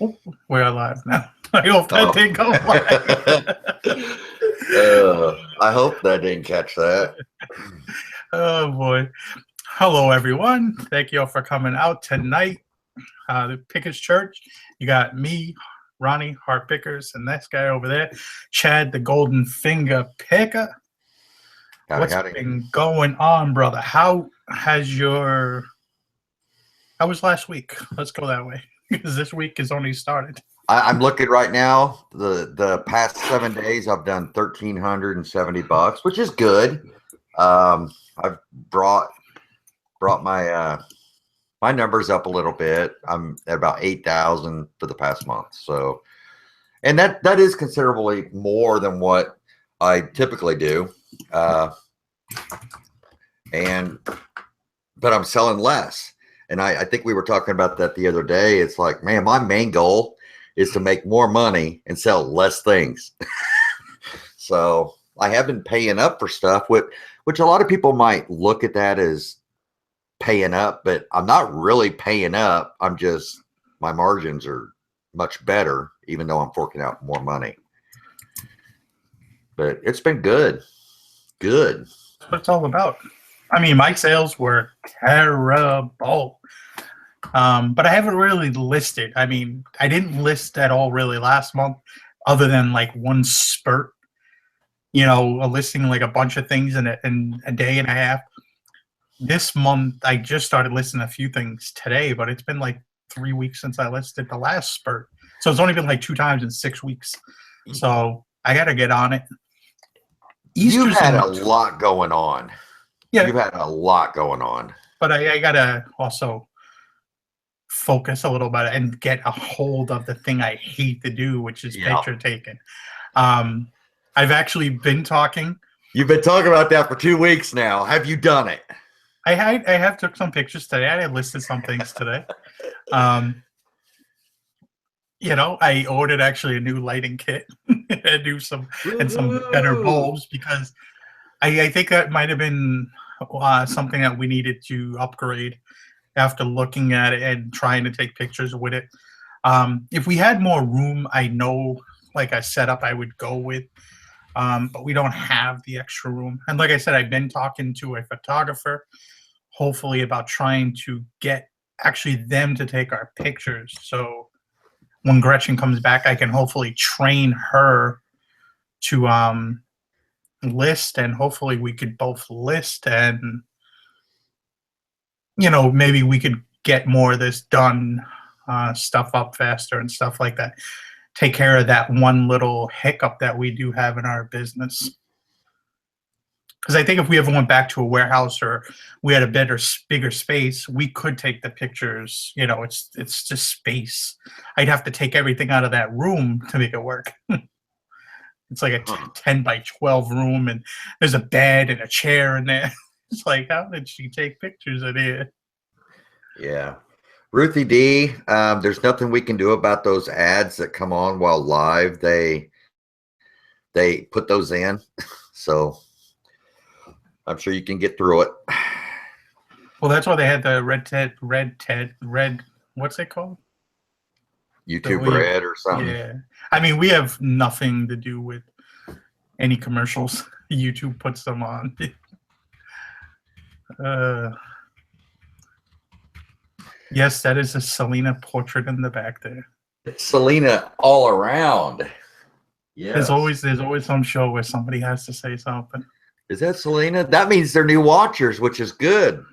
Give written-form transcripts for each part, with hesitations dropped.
Oh, we're live now. I hope that Oh. didn't go live. I hope that didn't catch that. Oh boy. Hello everyone. Thank you all for coming out tonight. The Pickers Church. You got me, Ronnie, Hart Pickers, and this guy over there, Chad the Golden Finger Picker. What's been going on, brother? How was last week? Let's go that way. Because this week has only started. I'm looking right now. The past 7 days, I've done $1,370, which is good. I've brought my my numbers up a little bit. I'm at about 8,000 for the past month. So, and that is considerably more than what I typically do. But I'm selling less. And I think we were talking about that the other day. It's like, man, my main goal is to make more money and sell less things. So I have been paying up for stuff, which a lot of people might look at that as paying up, but I'm not really paying up. My margins are much better, even though I'm forking out more money. But it's been good. Good. That's what it's all about. I mean, my sales were terrible. But I haven't really listed. I mean, I didn't list at all really last month, other than like one spurt, listing like a bunch of things in a day and a half. This month, I just started listing a few things today, but it's been like 3 weeks since I listed the last spurt. So it's only been like 2 times in 6 weeks. So I got to get on it. You've had a lot going on. Yeah. You've had a lot going on. But I got to also focus a little bit and get a hold of the thing I hate to do, which is picture taking. I've actually been talking. You've been talking about that for 2 weeks now. Have you done it? I have took some pictures today. I listed some things today. I ordered actually a new lighting kit and do some better bulbs, because I think that might have been something that we needed to upgrade after looking at it and trying to take pictures with it. If we had more room, I know like a setup I would go with, but we don't have the extra room. And like I said, I've been talking to a photographer, hopefully about trying to get actually them to take our pictures. So when Gretchen comes back, I can hopefully train her to list, and hopefully we could both list, and maybe we could get more of this done, stuff up faster and stuff like that. Take care of that one little hiccup that we do have in our business. Because I think if we ever went back to a warehouse or we had a bigger space, we could take the pictures. It's just space. I'd have to take everything out of that room to make it work. It's like a 10 by 12 room, and there's a bed and a chair in there. It's like, how did she take pictures in here? Yeah. Ruthie D, there's nothing we can do about those ads that come on while live. They put those in. So I'm sure you can get through it. Well, that's why they had the red, what's it called? YouTube Red or something. Yeah. I mean, we have nothing to do with any commercials. YouTube puts them on. Yes, that is a Selena portrait in the back there. It's Selena all around. Yeah. There's always some show where somebody has to say something. Is that Selena? That means they're new watchers, which is good.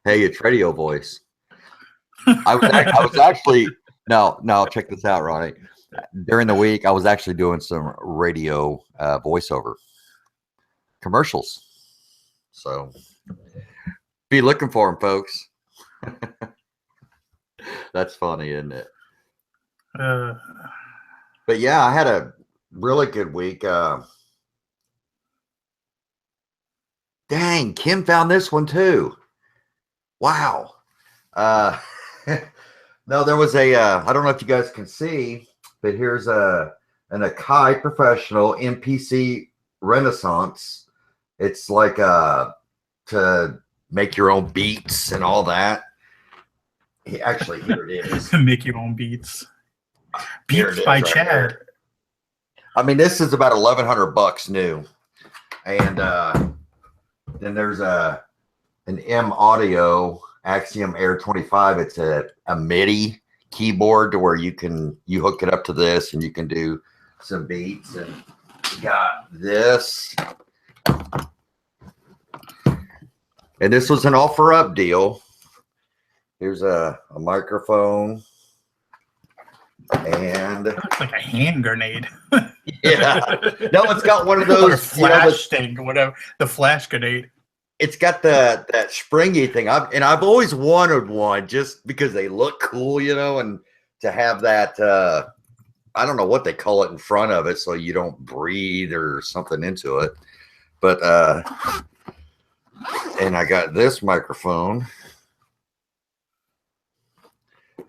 Hey, it's radio voice. I was actually no. Check this out, Ronnie. During the week, I was actually doing some radio voiceover commercials. So be looking for them, folks. That's funny, isn't it? But yeah, I had a really good week. Dang, Kim found this one too. Wow. No, there was I don't know if you guys can see, but here's an Akai Professional MPC Renaissance. It's like to make your own beats and all that. Actually, here it is. Make your own beats. Here it Beats is by right Chad. here. I mean, this is about $1,100 new, and then there's an M Audio Axiom Air 25. It's a MIDI keyboard to where you hook it up to this and you can do some beats. And we got this, and this was an offer up deal. Here's a microphone, and It looks like a hand grenade. yeah, no, it's got one of those or flash thing, whatever. The flash grenade. It's got that springy thing. I've always wanted one just because they look cool, and to have that I don't know what they call it in front of it so you don't breathe or something into it. But and I got this microphone.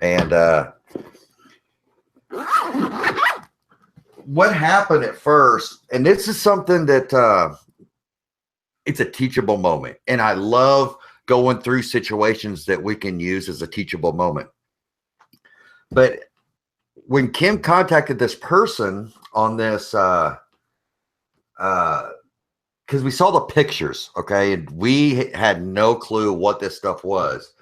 And what happened at first, and this is something that it's a teachable moment. And I love going through situations that we can use as a teachable moment. But when Kim contacted this person on this, because we saw the pictures, okay, and we had no clue what this stuff was.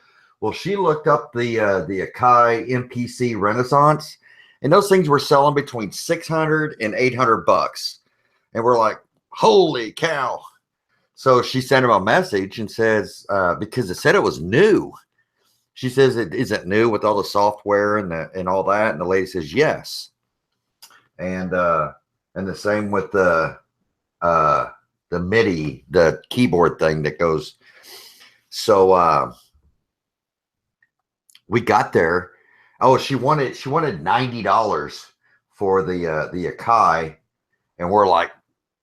Well, she looked up the Akai MPC Renaissance, and those things were selling between $600 and $800. And we're like, holy cow. So she sent him a message and says, because it said it was new. She says, is it new with all the software and all that? And the lady says, yes. And the same with the MIDI, the keyboard thing that goes. So we got there. Oh, she wanted $90 for the Akai, and we're like,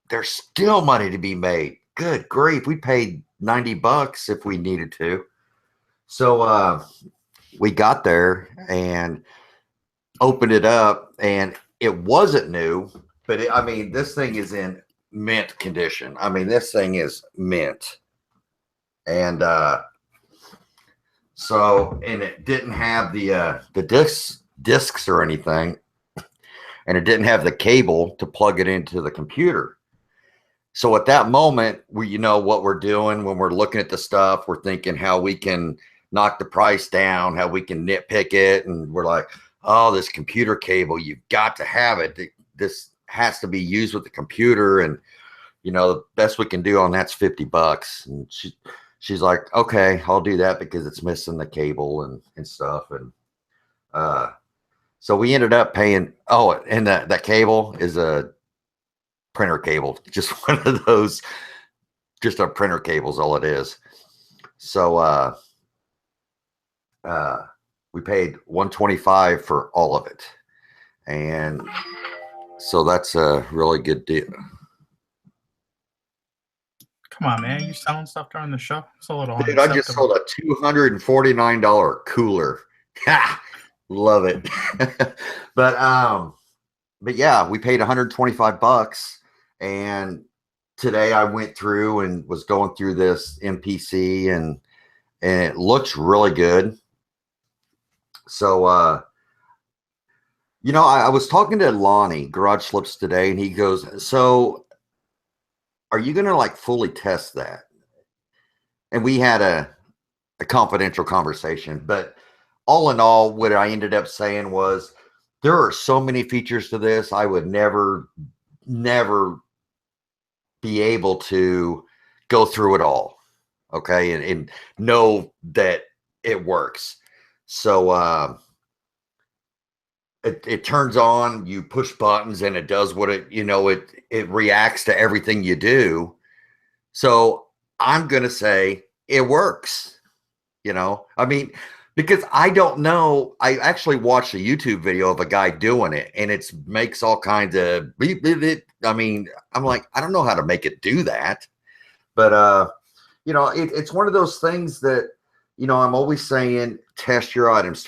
there's still money to be made. Good grief, we paid $90 if we needed to. So we got there and opened it up, and it wasn't new, but I mean, this thing is in mint condition. I mean, this thing is mint, and so, and it didn't have the discs or anything, and it didn't have the cable to plug it into the computer. So at that moment, we what we're doing when we're looking at the stuff, we're thinking how we can knock the price down, how we can nitpick it, and we're like, oh, this computer cable, you've got to have it. This has to be used with the computer, and the best we can do on that's $50. And she's like, okay, I'll do that because it's missing the cable and stuff. And so we ended up paying. Oh, and that cable is a printer cable, just one of those, just a printer cable is all it is. So we paid $125 for all of it, and so that's a really good deal. Come on, man! You selling stuff during the show? It's a little Dude, I just sold a $249 cooler. Ha! Love it. But yeah, we paid $125. And today I went through and was going through this MPC, and it looks really good. So, I was talking to Lonnie, Garage Slips, today, and he goes, so are you going to like fully test that? And we had a confidential conversation, but all in all, what I ended up saying was there are so many features to this. I would never be able to go through it all, okay, and know that it works. So it turns on, you push buttons, and it does what it reacts to everything you do. So I'm gonna say it works. I mean, because I don't know. I actually watched a YouTube video of a guy doing it, and it makes all kinds of beep, beep, beep. I mean, I'm like, I don't know how to make it do that. But it's one of those things that, I'm always saying, test your items.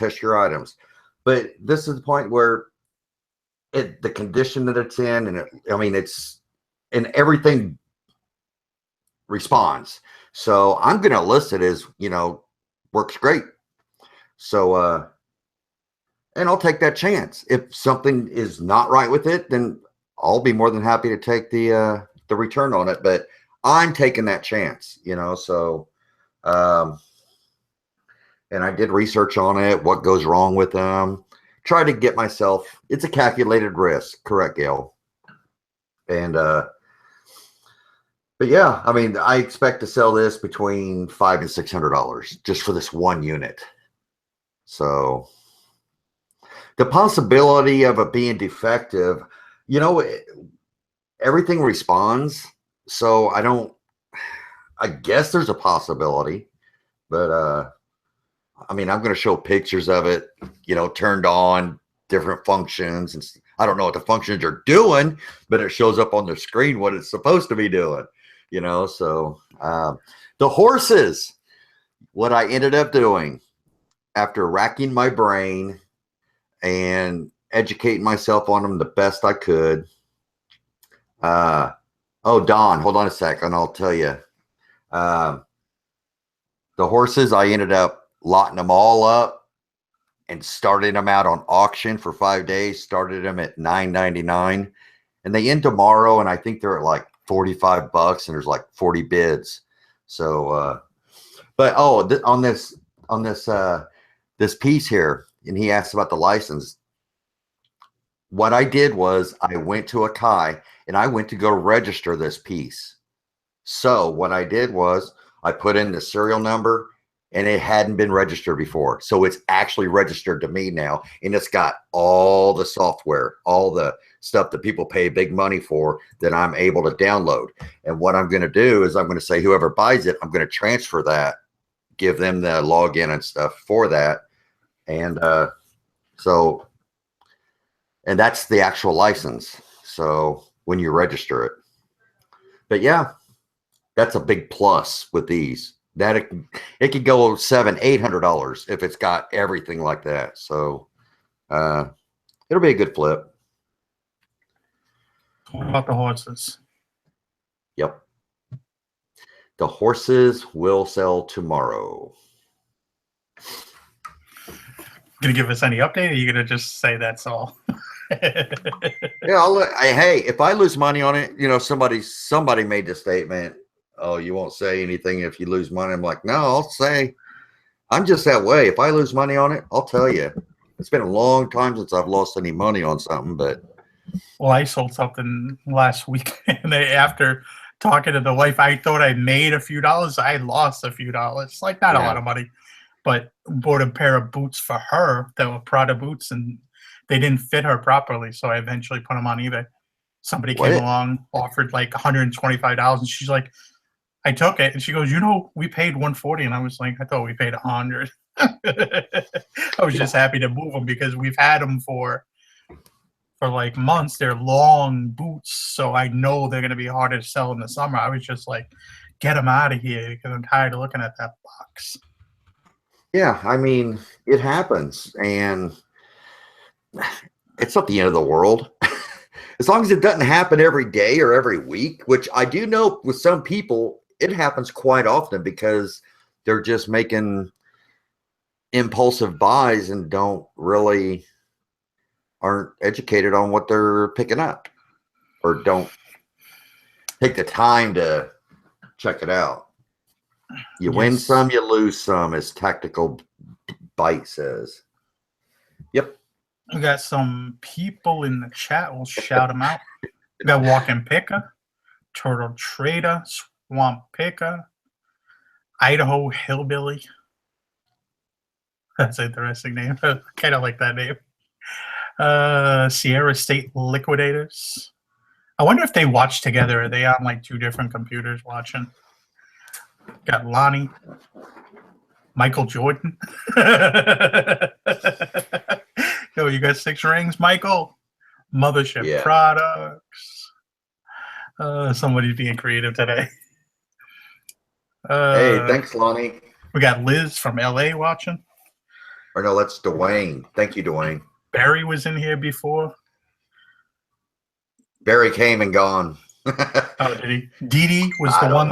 But this is the point where the condition that it's in, and everything responds. So I'm going to list it as, works great. So, and I'll take that chance. If something is not right with it, then I'll be more than happy to take the return on it. But I'm taking that chance, you know. So, and I did research on it, what goes wrong with them. Try to get myself. It's a calculated risk, correct, Gail? And but yeah, I mean, I expect to sell this between $500 and $600 just for this one unit. So the possibility of it being defective, you know, everything responds. So I guess there's a possibility, but I mean, I'm going to show pictures of it, you know, turned on, different functions. And I don't know what the functions are doing, but it shows up on the screen what it's supposed to be doing, you know. So the horses, what I ended up doing after racking my brain and educating myself on them the best I could. Oh, Don, hold on a second. I'll tell you. The horses, I ended up lotting them all up and starting them out on auction for 5 days. Started them at $9.99, and they end tomorrow. And I think they're at like $45, and there's like 40 bids. So, but on this piece here, and he asked about the license. What I did was I went to Akai and I went to go register this piece. So what I did was I put in the serial number, and it hadn't been registered before. So it's actually registered to me now, and it's got all the software, all the stuff that people pay big money for that I'm able to download. And what I'm going to do is I'm going to say, whoever buys it, I'm going to transfer that, give them the login and stuff for that. And and that's the actual license. So when you register it, but yeah, that's a big plus with these. That it could go $700-800 if it's got everything like that. So it'll be a good flip. What about the horses? Yep. The horses will sell tomorrow. Gonna give us any update, or are you gonna just say that's all? Yeah, hey, if I lose money on it, you know, somebody made the statement, oh, you won't say anything if you lose money. I'm like, no, I'll say, I'm just that way. If I lose money on it, I'll tell you. It's been a long time since I've lost any money on something, but. Well, I sold something last week, and after talking to the wife, I thought I made a few dollars. I lost a few dollars, like not a lot of money, but bought a pair of boots for her that were Prada boots, and they didn't fit her properly. So I eventually put them on eBay. Somebody came along, offered like $125, and she's like, I took it, and she goes, you know, we paid $140, and I was like, I thought we paid $100. I was just happy to move them because we've had them for like months. They're long boots, so I know they're going to be harder to sell in the summer. I was just like, get them out of here because I'm tired of looking at that box. Yeah, I mean, it happens, and it's not the end of the world. As long as it doesn't happen every day or every week, which I do know with some people, it happens quite often because they're just making impulsive buys and aren't educated on what they're picking up, or don't take the time to check it out. You win some, you lose some, as Tactical Bite says. Yep. We got some people in the chat. We'll shout them out. We got Walking Picker, Turtle Trader, Swamp Picker, Idaho Hillbilly. That's an interesting name. I kind of like that name. Sierra State Liquidators. I wonder if they watch together. Are they on like two different computers watching? Got Lonnie. Michael Jordan. Yo, you got 6 rings, Michael? Mothership Products. Somebody's being creative today. Hey, thanks, Lonnie. We got Liz from LA watching. Or no, that's Dwayne. Thank you, Dwayne. Barry was in here before. Barry came and gone. Oh, did he? Dee Dee was the one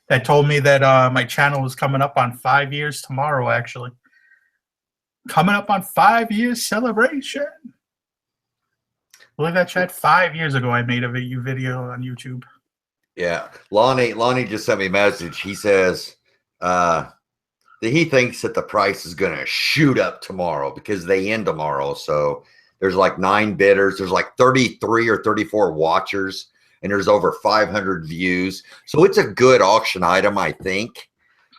that told me that my channel was coming up on 5 years tomorrow, actually. coming up on 5 years celebration. Believe that, Chad? 5 years ago, I made a video on YouTube. Yeah, Lonnie just sent me a message. He says that he thinks that the price is going to shoot up tomorrow because they end tomorrow. So there's like 9 bidders. There's like 33 or 34 watchers, and there's over 500 views. So it's a good auction item, I think.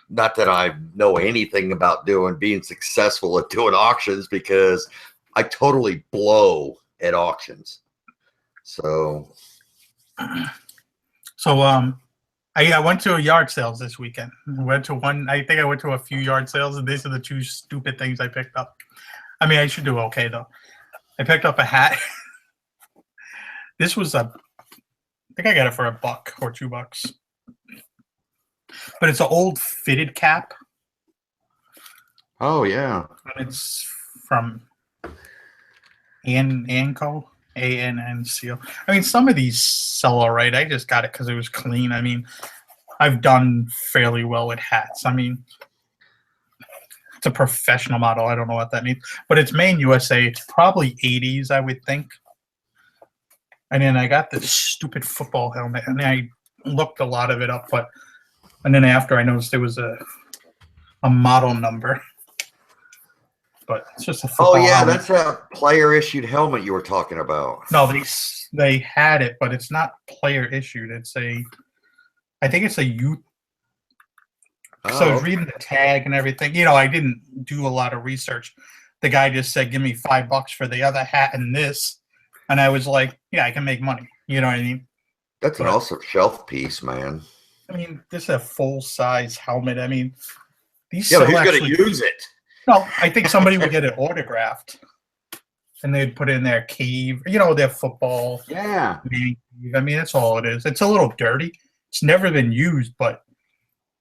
Not that I know anything about being successful at doing auctions, because I totally blow at auctions. So I went to a yard sales this weekend. I think I went to a few yard sales, and these are the 2 stupid things I picked up. I mean, I should do okay though. I picked up a hat. This was I think I got it for $1 or $2. But it's an old fitted cap. oh yeah. And it's from Anco, ANNCO. I mean, some of these sell all right. I just got it because it was clean. I mean, I've done fairly well with hats. I mean, it's a professional model. I don't know what that means, but it's made in USA. It's probably 80s, I would think. And then I got this stupid football helmet, and I looked a lot of it up, and then after I noticed there was a model number. But it's just a football helmet. That's a player issued helmet you were talking about. No, they had it, but it's not player issued. I think it's a youth. So I was reading the tag and everything. You know, I didn't do a lot of research. The guy just said, "Give me $5 for the other hat and this," and I was like, "Yeah, I can make money." You know what I mean? That's an awesome shelf piece, man. I mean, this is a full size helmet. I mean, these. Yeah, but who's going to use it? No, I think somebody would get it autographed, and they'd put in their cave, their football. Yeah. I mean, that's all it is. It's a little dirty. It's never been used, but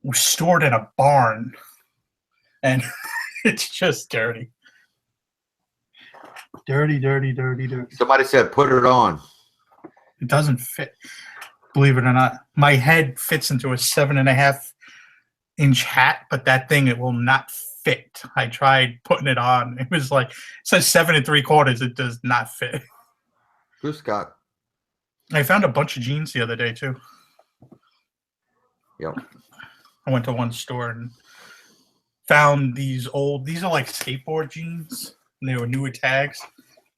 was stored in a barn, and it's just dirty. Dirty. Somebody said, put it on. It doesn't fit, believe it or not. My head fits into a 7.5-inch hat, but that thing, it will not fit. I tried putting it on. It was like, it says 7 3/4. It does not fit. Who's Scott? I found a bunch of jeans the other day too. Yep. I went to one store and found these are like skateboard jeans, and they were newer tags.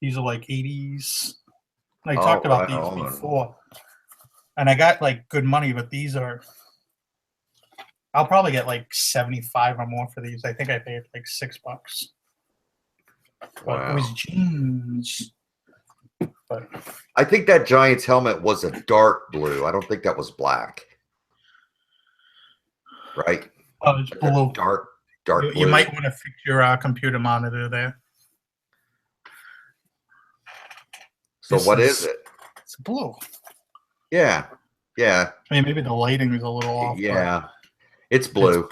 These are like 80s. I talked about these before, and I got like good money, but these are. I'll probably get like 75 or more for these. I think I paid like $6. But it was jeans. But I think that Giants helmet was a dark blue. I don't think that was black. Right? Oh, it's blue. Dark blue. You might want to fix your computer monitor there. So what is it? It's blue. Yeah. I mean, maybe the lighting is a little off. Yeah. It's blue.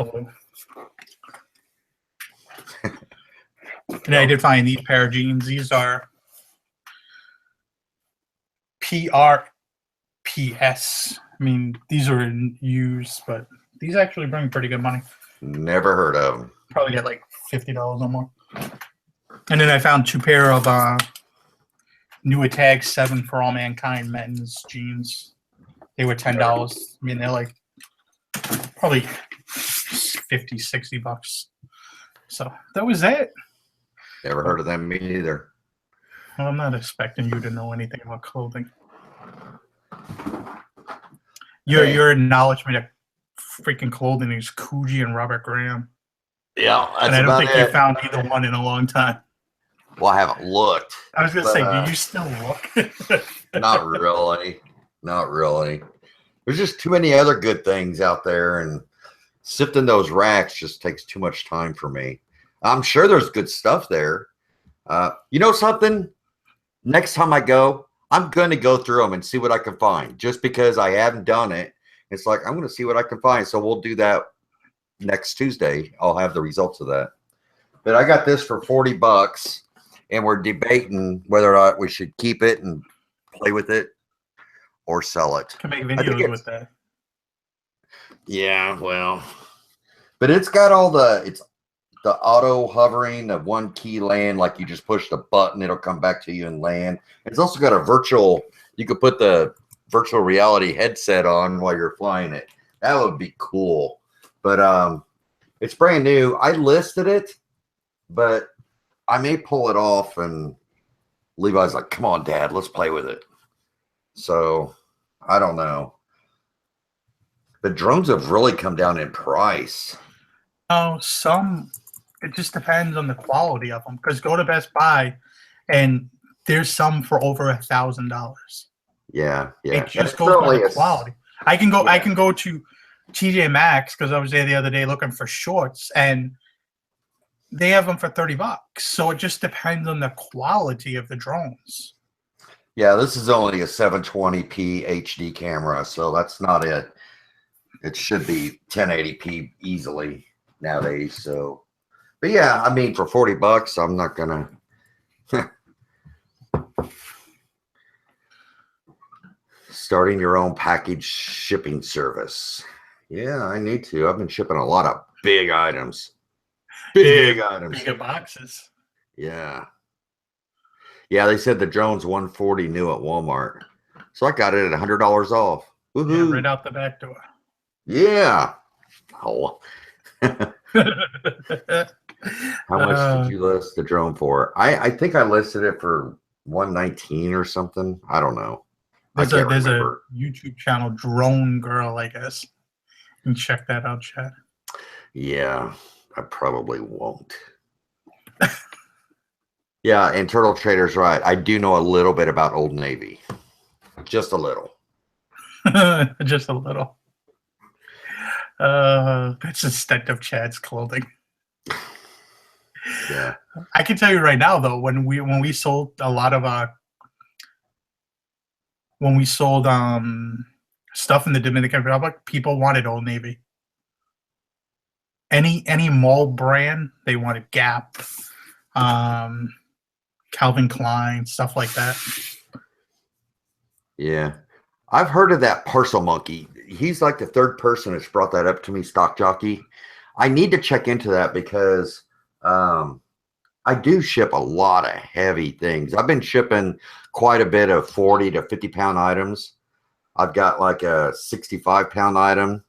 And I did find these pair of jeans. These are PRPS. I mean, these are used, but these actually bring pretty good money. Never heard of them. Probably get like $50 or more. And then I found 2 pair of New Tag 7 for All Mankind men's jeans. They were $10. I mean, they're like probably $50, $60. So that was it. Never heard of them either. Well, I'm not expecting you to know anything about clothing. Your acknowledgement of freaking clothing is Coogee and Robert Graham. Yeah, that's and I don't think you found either one in a long time. Well, I haven't looked. I was going to say, do you still look? Not really. There's just too many other good things out there, and sifting those racks just takes too much time for me. I'm sure there's good stuff there. You know something? Next time I go, I'm going to go through them and see what I can find. Just because I haven't done it, it's like I'm going to see what I can find. So we'll do that next Tuesday. I'll have the results of that. But I got this for $40, and we're debating whether or not we should keep it and play with it or sell it. Can make videos with that. Yeah, well, but it's got all the the auto hovering, the one key land, like you just push the button, it'll come back to you and land. It's also got a virtual, you could put the virtual reality headset on while you're flying it. That would be cool. But it's brand new. I listed it, but I may pull it off, and Levi's like, come on, Dad, let's play with it. So I don't know. But drones have really come down in price. Oh, it just depends on the quality of them. Because go to Best Buy, and there's some for over $1,000. Yeah. It just goes by the quality. I can go to TJ Maxx because I was there the other day looking for shorts, and they have them for $30. So it just depends on the quality of the drones. Yeah, this is only a 720p HD camera, so that's not it. It should be 1080p easily nowadays. So, but yeah, I mean, for $40, I'm not gonna. Starting your own package shipping service. Yeah, I need to. I've been shipping a lot of big items. Big items. Bigger boxes. Yeah. Yeah, they said the drone's $140 new at Walmart. So I got it at $100 off. Woohoo. Yeah, right out the back door. Yeah. Oh. How much did you list the drone for? I think I listed it for $119 or something. I don't know. There's a YouTube channel, Drone Girl, I guess. You can check that out, chat. Yeah, I probably won't. Yeah, and Turtle Trader's right. I do know a little bit about Old Navy. Just a little. Just a little. That's the scent of Chad's clothing. Yeah. I can tell you right now, though, when we sold a lot of stuff in the Dominican Republic, people wanted Old Navy. Any mall brand, they wanted Gap, Calvin Klein, stuff like that. Yeah. I've heard of that Parcel Monkey. He's like the third person that's brought that up to me, Stock Jockey. I need to check into that because I do ship a lot of heavy things. I've been shipping quite a bit of 40 to 50 pound items. I've got like a 65-pound item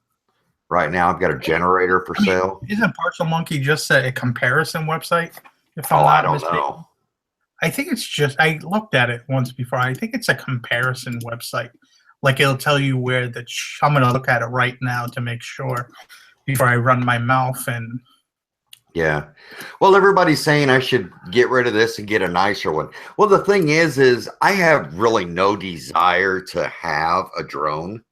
right now. I've got a generator for sale. Isn't Parcel Monkey just a comparison website? If I don't know. I think it's just, I looked at it once before. I think it's a comparison website. Like it'll tell you where I'm going to look at it right now to make sure before I run my mouth. And yeah. Well, everybody's saying I should get rid of this and get a nicer one. Well, the thing is I have really no desire to have a drone,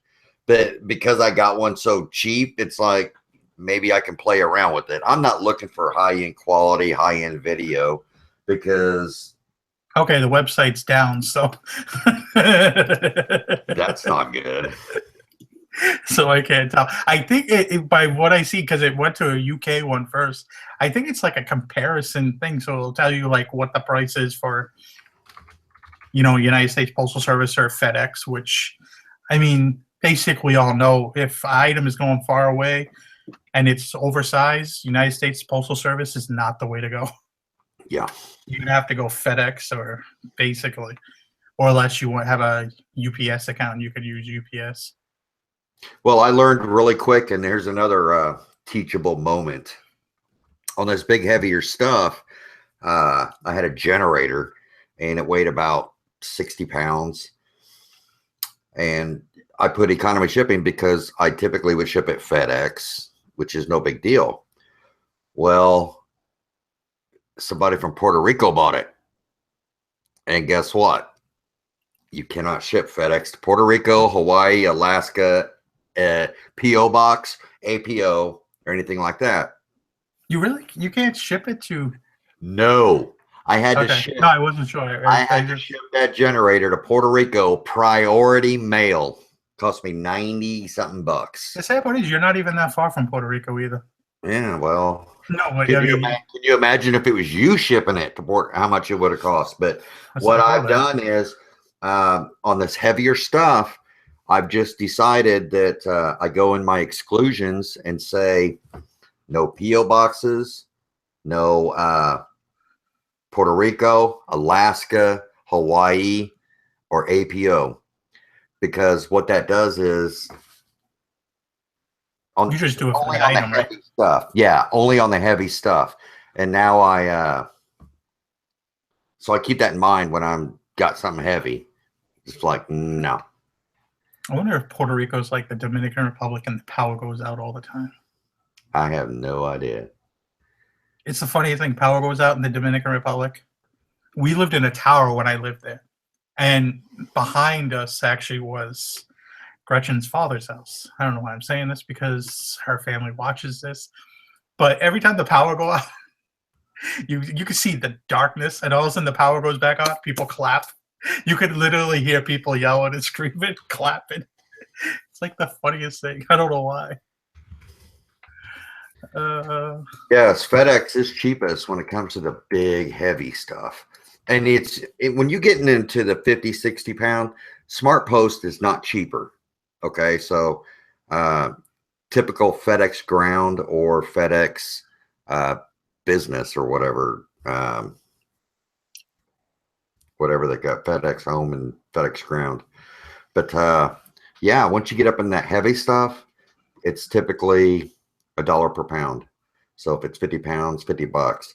but because I got one so cheap, it's like maybe I can play around with it. I'm not looking for high-end quality, high-end video because okay, the website's down, so that's not good. So I can't tell. I think it by what I see, because it went to a UK one first, I think it's like a comparison thing. So it'll tell you like what the price is for, United States Postal Service or FedEx, which, I mean, basically all know if an item is going far away and it's oversized, United States Postal Service is not the way to go. Yeah. You have to go FedEx or basically, or unless you have a UPS account, you could use UPS. Well, I learned really quick, and here's another teachable moment. On this big, heavier stuff, I had a generator, and it weighed about 60 pounds. And I put economy shipping because I typically would ship at FedEx, which is no big deal. Well, somebody from Puerto Rico bought it. And guess what? You cannot ship FedEx to Puerto Rico, Hawaii, Alaska, PO box, APO, or anything like that. You can't ship it to? No, I had to ship. No, I wasn't sure. I had to ship that generator to Puerto Rico, priority mail. Cost me 90 something bucks. The sad part is you're not even that far from Puerto Rico either. Yeah, well, no, but can you imagine if it was you shipping it to Port, how much it would have cost? But what I've done is on this heavier stuff, I've just decided that I go in my exclusions and say no PO boxes, no Puerto Rico, Alaska, Hawaii, or APO. Because what that does is You just do it for only the on the item, right? heavy stuff. Yeah, only on the heavy stuff. And now so I keep that in mind when I'm got something heavy. It's like, no. I wonder if Puerto Rico's like the Dominican Republic and the power goes out all the time. I have no idea. It's the funniest thing. Power goes out in the Dominican Republic. We lived in a tower when I lived there. And behind us actually was Gretchen's father's house. I don't know why I'm saying this because her family watches this. But every time the power go out, you can see the darkness, and all of a sudden the power goes back on. People clap. You could literally hear people yelling and screaming, clapping. It's like the funniest thing. I don't know why. Yes, FedEx is cheapest when it comes to the big, heavy stuff. And when you're getting into the 50, 60 pound, Smart Post is not cheaper. Okay, so typical FedEx Ground or FedEx Business or whatever, whatever they got, FedEx Home and FedEx Ground. But yeah, once you get up in that heavy stuff, it's typically $1 per pound. So if it's 50 pounds, $50.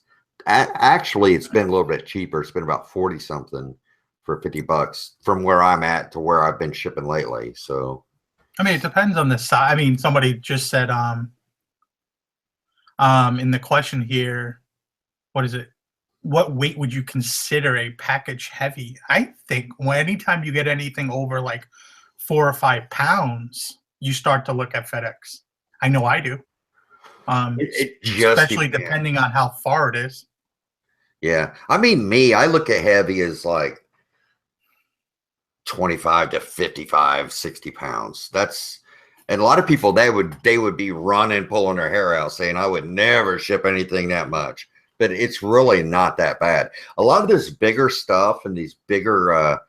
Actually, it's been a little bit cheaper. It's been about 40 something for $50 from where I'm at to where I've been shipping lately. So, I mean, it depends on the size. I mean, somebody just said, in the question here, what is it? What weight would you consider a package heavy? I think anytime you get anything over like 4 or 5 pounds, you start to look at FedEx. I know I do. it just Especially depends. depending on how far it is. Yeah. I mean, I look at heavy as like 25 to 55, 60 pounds. And a lot of people, they would be running, pulling their hair out saying, I would never ship anything that much. But it's really not that bad. A lot of this bigger stuff and these bigger,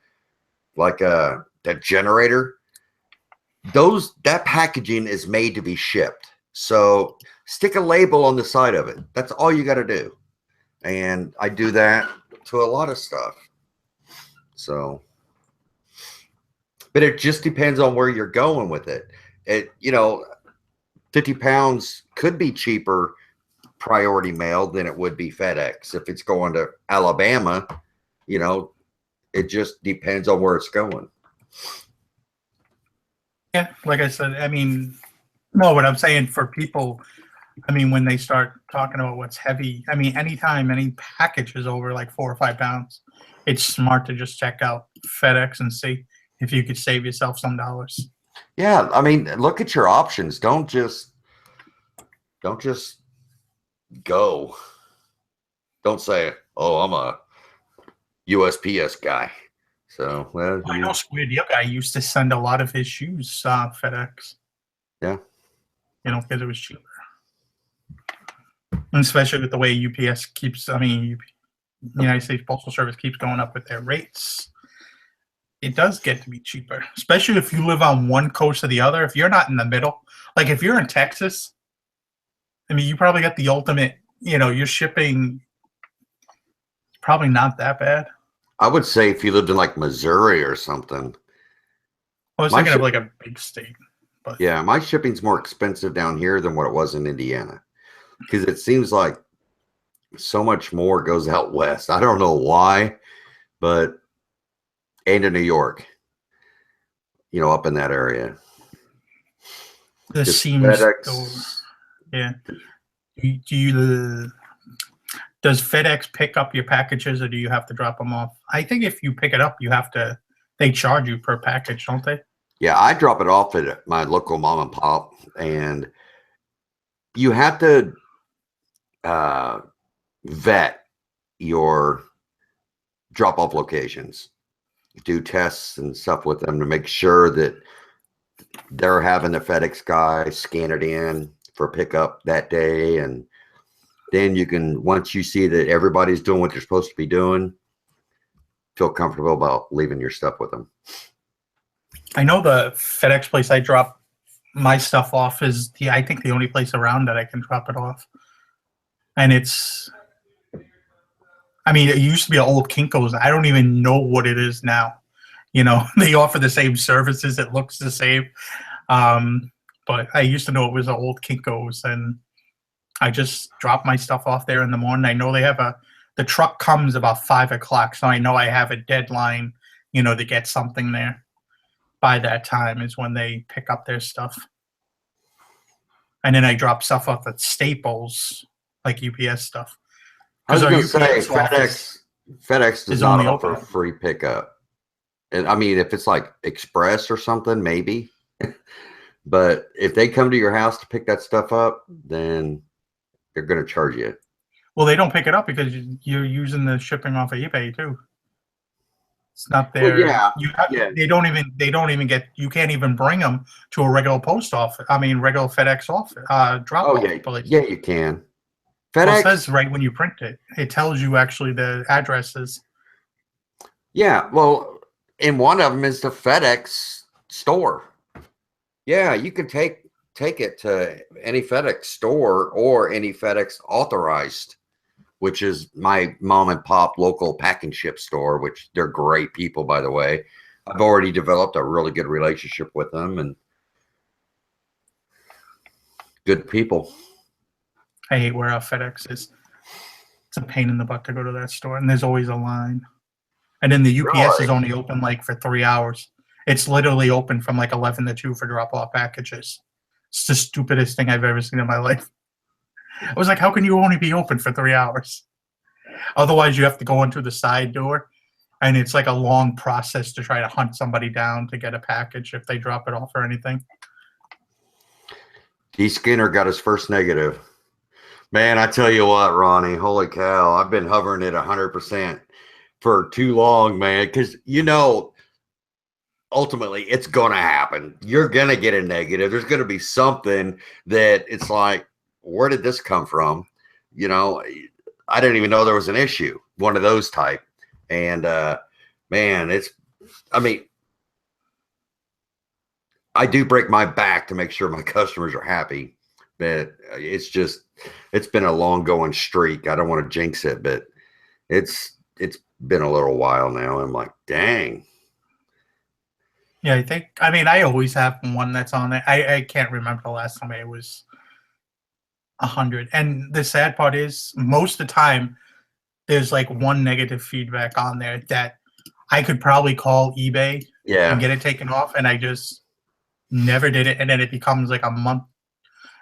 like the generator, that packaging is made to be shipped. So stick a label on the side of it. That's all you got to do. And I do that to a lot of stuff. So, but it just depends on where you're going with it. 50 pounds could be cheaper priority mail than it would be FedEx. If it's going to Alabama, it just depends on where it's going. Yeah, like I said, I mean, no, what I'm saying for people, I mean, when they start talking about what's heavy, I mean, anytime any package is over like 4 or 5 pounds, it's smart to just check out FedEx and see if you could save yourself some dollars. Yeah, I mean, look at your options. Don't just go. Don't say, "Oh, I'm a USPS guy." So, well, I know Square Deal guy used to send a lot of his shoes FedEx. Yeah. Because it was cheaper. And especially with the way UPS keeps, United States Postal Service keeps going up with their rates. It does get to be cheaper, especially if you live on one coast or the other. If you're not in the middle, like if you're in Texas, I mean, you probably got the ultimate, your shipping probably not that bad. I would say if you lived in like Missouri or something. I was thinking of like a big state. But yeah, my shipping's more expensive down here than what it was in Indiana because it seems like so much more goes out west. I don't know why, and to New York, up in that area. This seems FedEx. Yeah. Does FedEx pick up your packages or do you have to drop them off? I think if you pick it up, they charge you per package, don't they? Yeah, I drop it off at my local mom and pop, and you have to vet your drop-off locations, do tests and stuff with them to make sure that they're having the FedEx guy scan it in for pickup that day. And then once you see that everybody's doing what they're supposed to be doing, feel comfortable about leaving your stuff with them. I know the FedEx place I drop my stuff off is I think the only place around that I can drop it off. and it's. I mean, it used to be an old Kinko's. I don't even know what it is now. You know, they offer the same services. It looks the same. But I used to know it was an old Kinko's, and I just drop my stuff off there in the morning. I know they have the truck comes about 5 o'clock, so I know I have a deadline, you know, to get something there. By that time is when they pick up their stuff. And then I drop stuff off at Staples, like UPS stuff. I was Because going our to UPS say office FedEx does is not only offer open. free pickup. And I mean, if it's like Express or something, maybe. But if they come to your house to pick that stuff up, then they're going to charge you. Well, they don't pick it up because you're using the shipping off of eBay too. It's not Well, their. yeah, Yeah. They don't even get. You can't even bring them to a regular post office. I mean, regular FedEx office drop Oh, off yeah. place. Yeah, you can. Well, FedEx. it says right when you print it. It tells you actually the addresses. Yeah. Well, and one of them is the FedEx store. Yeah, you can take it to any FedEx store or any FedEx authorized, which is my mom and pop local pack and ship store, which they're great people, by the way. I've already developed a really good relationship with them and good people. I hate where FedEx is. It's a pain in the butt to go to that store, and there's always a line. And then the UPS is Really? only open like for 3 hours. It's literally open from like 11 to 2 for drop off packages. It's the stupidest thing I've ever seen in my life. I was like, how can you only be open for 3 hours? Otherwise, you have to go into the side door, and it's like a long process to try to hunt somebody down to get a package if they drop it off or anything. D. Skinner got his first negative. Man, I tell you what, Ronnie, holy cow. I've been hovering at 100% for too long, man, because, you know, ultimately it's going to happen. You're going to get a negative. There's going to be something that it's like, where did this come from? You know, I didn't even know there was an issue, one of those type. And, man, I mean, I do break my back to make sure my customers are happy, but it's been a long going streak. I don't want to jinx it, but it's been a little while now. I'm like, dang. Yeah, I mean, I always have one that's on there. I can't remember the last time it was 100. And the sad part is most of the time there's like one negative feedback on there that I could probably call eBay and get it taken off, and I just never did it. And then it becomes like a month.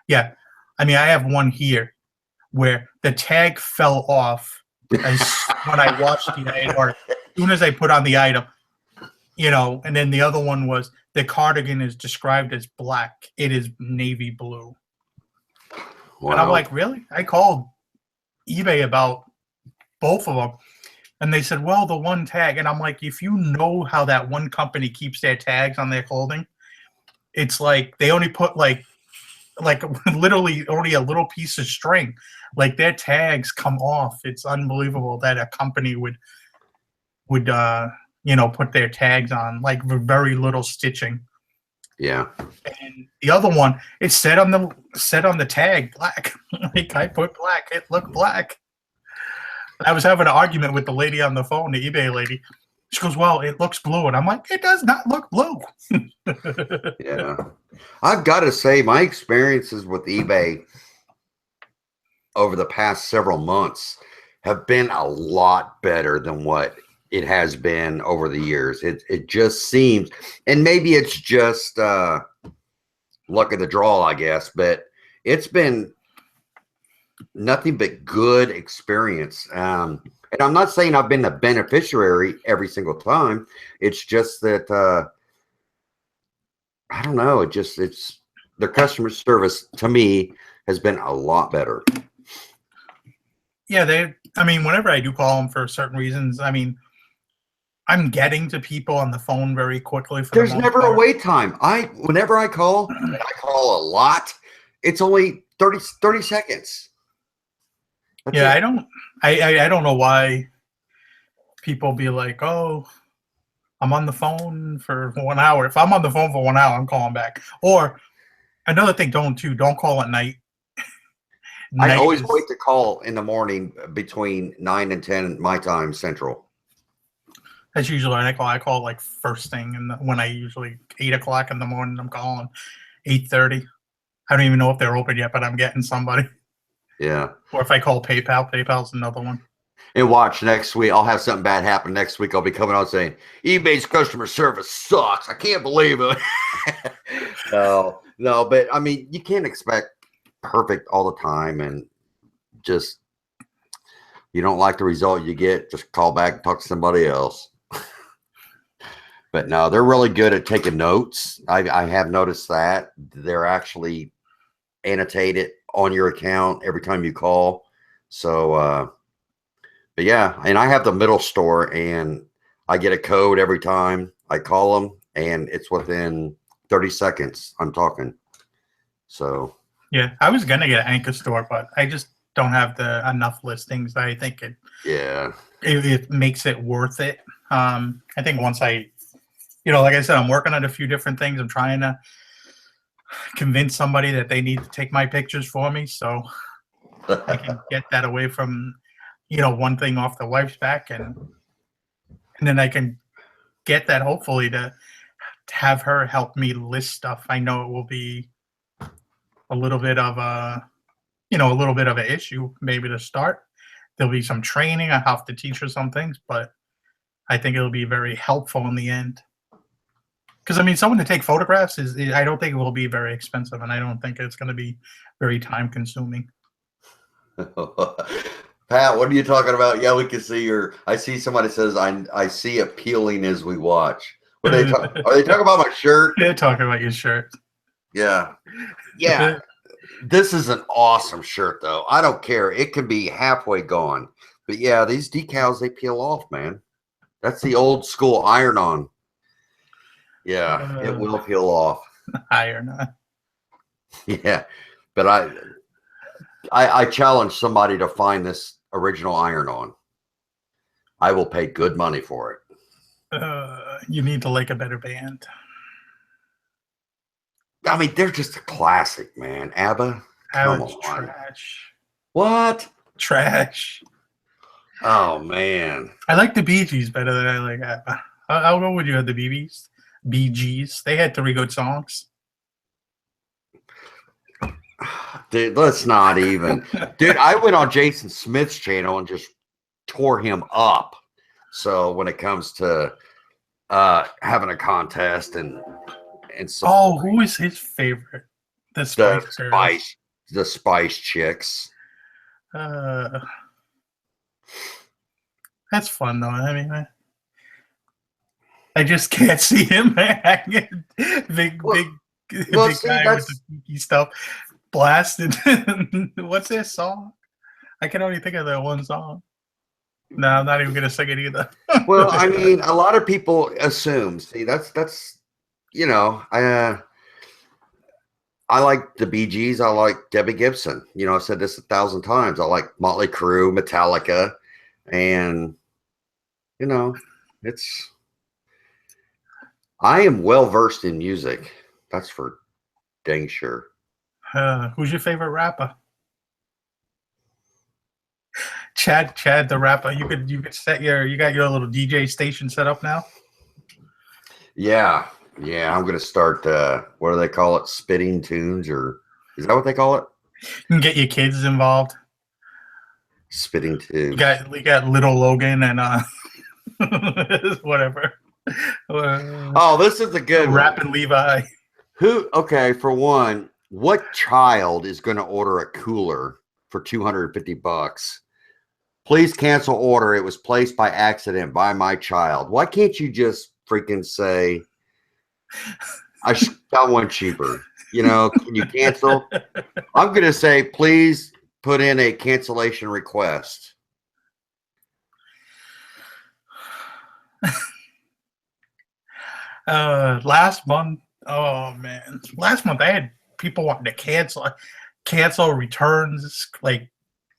Yeah. I mean, I have one here where the tag fell off when I watched the item, or as soon as I put on the item, you know, and then the other one was the cardigan is described as black. It is navy blue. Wow. And I'm like, really? I called eBay about both of them. And they said, well, the one tag. And I'm like, if you know how that one company keeps their tags on their clothing, it's like they only put like literally only a little piece of string. Like their tags come off. It's unbelievable that a company would you know, put their tags on like very little stitching. Yeah. And the other one, it said on the tag black. Like I put black, it looked black. I was having an argument with the lady on the phone, the eBay lady. She goes, well, it looks blue. And I'm like, it does not look blue. Yeah. I've got to say, my experiences with eBay over the past several months have been a lot better than what it has been over the years. It just seems, and maybe it's just luck of the draw, I guess, but it's been nothing but good experience. And I'm not saying I've been the beneficiary every single time. It's just that I don't know. It's their customer service to me has been a lot better. Yeah, I mean, whenever I do call them for certain reasons, I mean, I'm getting to people on the phone very quickly. There's never a wait time. Whenever I call, and I call a lot, it's only 30 seconds. That's it. I don't know why people be like, oh, I'm on the phone for 1 hour. If I'm on the phone for 1 hour, I'm calling back. Or another thing, don't call at night. I always Negatives. wait to call in the morning between 9 and 10 my time central. That's usually what I call. I call like first thing, and when I usually 8 o'clock in the morning, I'm calling 8:30. I don't even know if they're open yet, but I'm getting somebody. Yeah. Or if I call PayPal, PayPal's another one. And watch next week. I'll have something bad happen next week. I'll be coming out saying eBay's customer service sucks. I can't believe it. No, but I mean, you can't expect perfect all the time, and just you don't like the result you get, just call back and talk to somebody else. But no, they're really good at taking notes. I have noticed that they're actually annotated on your account every time you call. So, but yeah, and I have the middle store, and I get a code every time I call them, and it's within 30 seconds. I'm talking. So Yeah, I was gonna get an anchor store, but I just don't have the enough listings. I think it makes it worth it. I think once like I said, I'm working on a few different things. I'm trying to convince somebody that they need to take my pictures for me, so I can get that away from, one thing off the wife's back, and then I can get that hopefully to have her help me list stuff. I know it will be a little bit of an issue maybe to start. There'll be some training. I have to teach her some things, but I think it'll be very helpful in the end. Because, I mean, someone to take photographs I don't think it will be very expensive, and I don't think it's going to be very time consuming. Pat, what are you talking about? Yeah, we can see I see somebody says, I see it peeling as we watch. What are they talking? Are they talking about my shirt? They're talking about your shirt. Yeah. Yeah. This is an awesome shirt, though. I don't care. It can be halfway gone. But yeah, these decals, they peel off, man. That's the old school iron-on. Yeah, it will peel off. Iron. Yeah, but I challenge somebody to find this original iron-on. I will pay good money for it. You need to like a better band. I mean, they're just a classic, man. ABBA, come on. Trash. What? Trash. Oh, man. I like the Bee Gees better than I like ABBA. I'll go with you at the BBs. Bee Gees. They had 3 good songs. Dude, let's not even. Dude, I went on Jason Smith's channel and just tore him up. So when it comes to having a contest and so who is his favorite? The Spice the Spice Chicks. That's fun though. I mean, I just can't see him big guy with the geeky stuff blasted. What's his song? I can only think of that one song. No, I'm not even gonna sing it either. Well, I mean, a lot of people assume. See, that's I like the Bee Gees. I like Debbie Gibson. I've said this 1,000 times. I like Motley Crue, Metallica, and I am well versed in music. That's for dang sure. Who's your favorite rapper? Chad the rapper. You could you got your little DJ station set up now? Yeah, I'm gonna start what do they call it? Spitting tunes, or is that what they call it? You can get your kids involved. Spitting tunes. We got little Logan and whatever. Oh, this is a good Rapping Levi. Okay, for one, what child is going to order a cooler for $250? Please cancel order. It was placed by accident by my child. Why can't you just freaking say, I got one cheaper? Can you cancel? I'm going to say, please put in a cancellation request. Last month, I had people wanting to cancel returns, like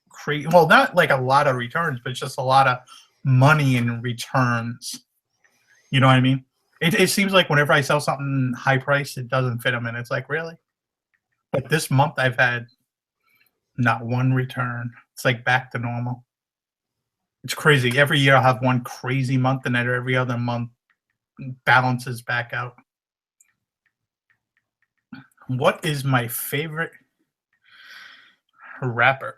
crazy. Well, not like a lot of returns, but just a lot of money in returns. You know what I mean? It seems like whenever I sell something high price, it doesn't fit them, and it's like, really? But this month I've had Not one return. It's like back to normal. It's crazy. Every year I'll have one crazy month, and then every other month balances back out. What is my favorite rapper?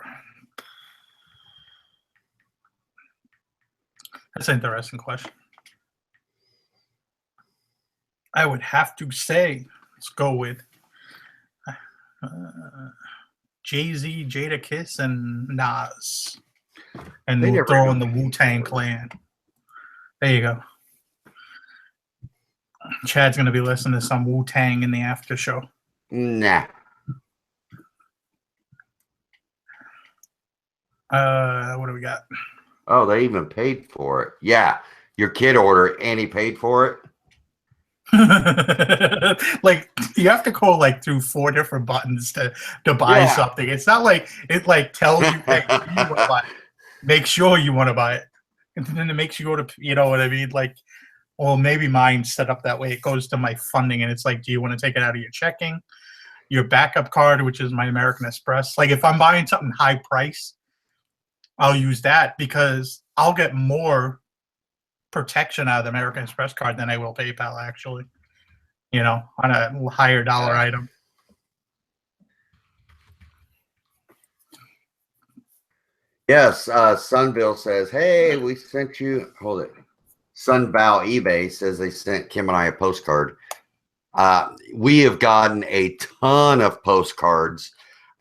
That's an interesting question. I would have to say, let's go with Jay-Z, Jada Kiss, and Nas. And They we'll never throw even in the paid Wu-Tang for it. Clan. There you go. Chad's going to be listening to some Wu-Tang in the after show. Nah. What do we got? Oh, they even paid for it. Yeah. Your kid ordered and he paid for it. Like you have to go like through 4 different buttons to buy something. It's not like it like tells you, hey, what do you want to buy? Make sure you want to buy it. And then it makes you go to, you know what I mean? Like, well, maybe mine's set up that way. It goes to my funding and it's like, do you want to take it out of your checking? Your backup card, which is my American Express. Like if I'm buying something high price, I'll use that because I'll get more protection out of the American Express card than I will PayPal, actually. You know, on a higher dollar item. Yes, Sunville says, hey, we sent you, hold it. Sunval eBay says they sent Kim and I a postcard. We have gotten a ton of postcards.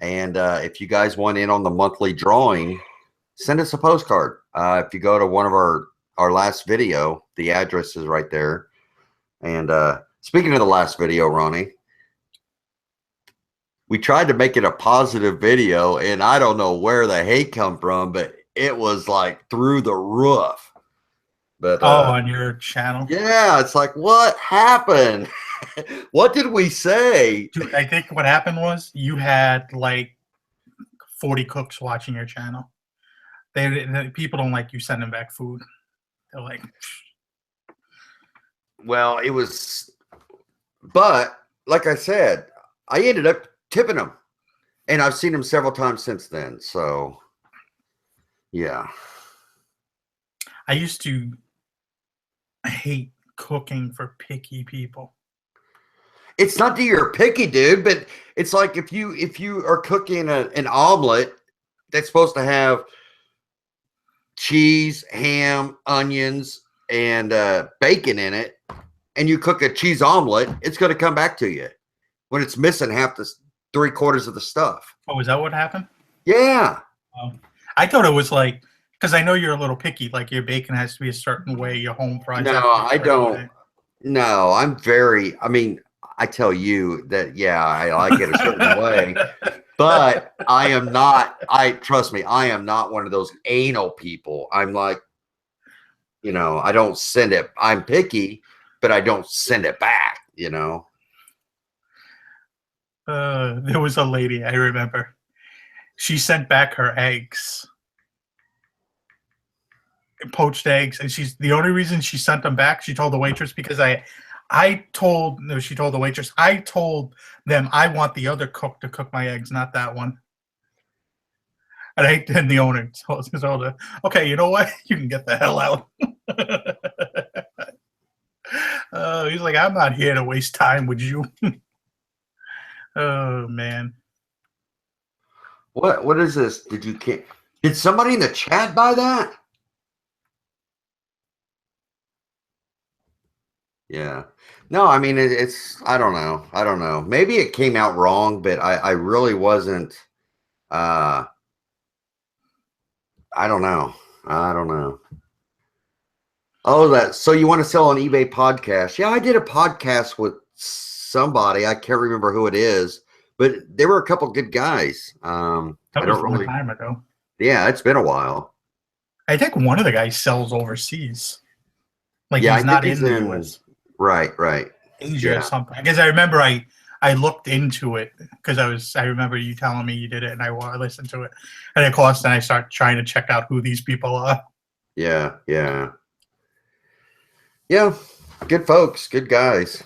And if you guys want in on the monthly drawing, send us a postcard. If you go to one of our last video, the address is right there. And speaking of the last video, Ronnie, we tried to make it a positive video, and I don't know where the hate come from, but it was like through the roof. But on your channel? Yeah, it's like, what happened? What did we say? Dude, I think what happened was you had like 40 cooks watching your channel. People don't like you sending back food. They're like, well, it was, but like I said, I ended up tipping them, and I've seen them several times since then. So, yeah. I used to hate cooking for picky people. It's not that you're picky, dude, but it's like if you are cooking an omelet that's supposed to have cheese, ham, onions, and bacon in it, and you cook a cheese omelet, it's going to come back to you when it's missing half the 3/4 of the stuff. Oh, is that what happened? Yeah. I thought it was like, because I know you're a little picky, like your bacon has to be a certain way, your home fries. No, I don't. No, I'm very, I mean, I tell you that, yeah, I like it a certain way, but I am not, trust me, I am not one of those anal people. I'm like, you know, I don't send it. I'm picky, but I don't send it back, you know. There was a lady, I remember. She sent back her eggs. Poached eggs, and the only reason she sent them back, she told the waitress, because she told the waitress, I told them I want the other cook to cook my eggs, not that one. And the owner told her, okay, you know what? You can get the hell out. He's like, I'm not here to waste time with you. Oh man. What is this? Did somebody in the chat buy that? Yeah. No, I mean, it's, I don't know. Maybe it came out wrong, but I really wasn't, I don't know. Oh, so you want to sell an eBay podcast? Yeah, I did a podcast with somebody. I can't remember who it is, but there were a couple good guys. That was a long time ago. Yeah, it's been a while. I think one of the guys sells overseas. Like, yeah, he's not in the US. Right. Asia or something. I guess I remember I looked into it because I remember you telling me you did it, and I listened to it, and of course then I start trying to check out who these people are. Yeah. Good folks, good guys.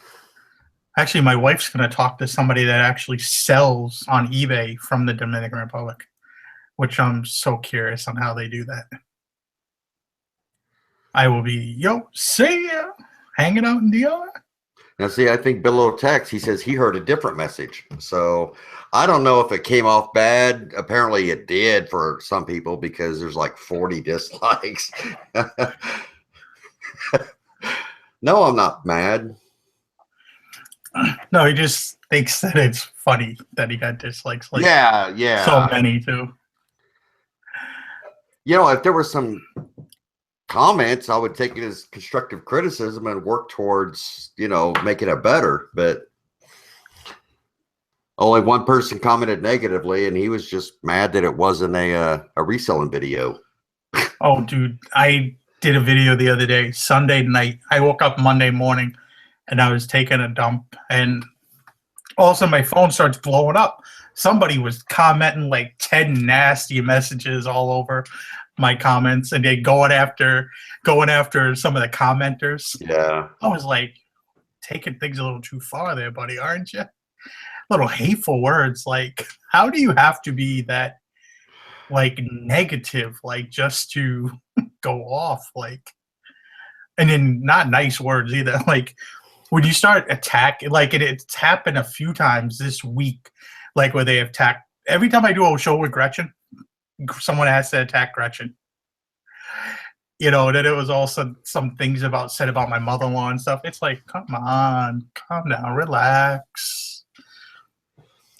Actually, my wife's going to talk to somebody that actually sells on eBay from the Dominican Republic. which I'm so curious on how they do that. I will be, yo, see ya, hanging out in DR. Now, see, I think below text, he says he heard a different message. So I don't know if it came off bad. Apparently it did for some people because there's like 40 dislikes. No, I'm not mad. No, he just thinks that it's funny that he got dislikes. Like, yeah. So many, too. You know, if there were some comments, I would take it as constructive criticism and work towards, you know, making it better. But only one person commented negatively, and he was just mad that it wasn't a reselling video. Oh, dude, I did a video the other day, Sunday night. I woke up Monday morning, and I was taking a dump, and all of a sudden my phone starts blowing up. Somebody was commenting like 10 nasty messages all over my comments, and they going after some of the commenters. Yeah. I was like, taking things a little too far there, buddy, aren't you? Little hateful words. Like, how do you have to be that like negative, like just to go off? Like, and then not nice words either. Like, when you start attacking, like it's happened a few times this week, like where they attack. Every time I do a show with Gretchen, someone has to attack Gretchen. You know, then it was also some things said about my mother-in-law and stuff. It's like, come on, calm down, relax.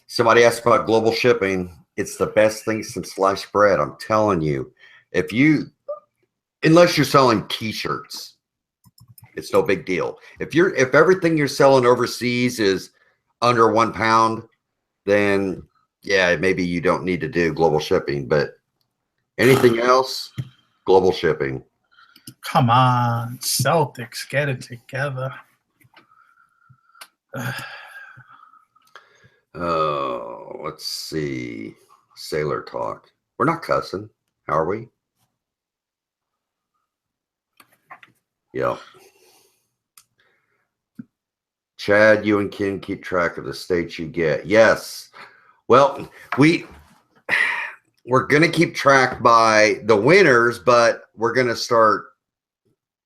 Somebody asked about global shipping. It's the best thing since sliced bread. I'm telling you, unless you're selling t-shirts, it's no big deal. If everything you're selling overseas is under £1, then yeah, maybe you don't need to do global shipping. But anything else, global shipping. Come on, Celtics, get it together. Oh, let's see. Sailor talk. We're not cussing. How are we? Yeah. Chad, you and Ken keep track of the states you get. Yes. Well, we're going to keep track by the winners, but we're going to start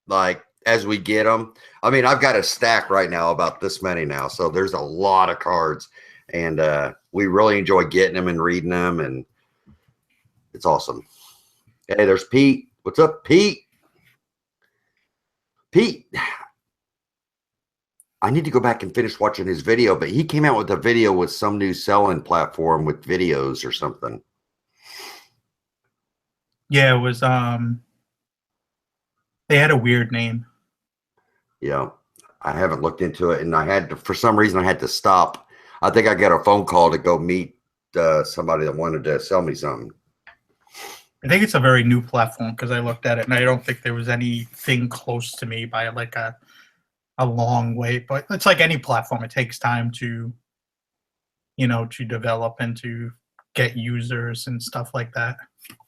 like as we get them. I mean, I've got a stack right now about this many now. So there's a lot of cards, and we really enjoy getting them and reading them, and it's awesome. Hey, there's Pete. What's up, Pete? Pete, I need to go back and finish watching his video, but he came out with a video with some new selling platform with videos or something. Yeah, it was they had a weird name. Yeah, I haven't looked into it, and I had to, for some reason I had to stop. I think I got a phone call to go meet somebody that wanted to sell me something. I think it's a very new platform because I looked at it and I don't think there was anything close to me by like a long way. But it's like any platform; it takes time to, you know, to develop and to get users and stuff like that.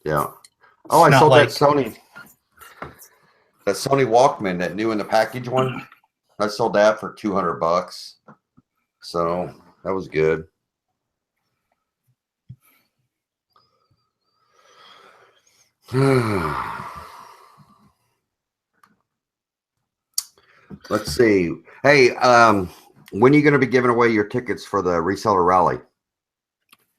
Yeah. Oh, I It's saw not like- that Sony Walkman, that new in the package one. I sold that for $200. So that was good. Let's see. Hey, when are you going to be giving away your tickets for the reseller rally?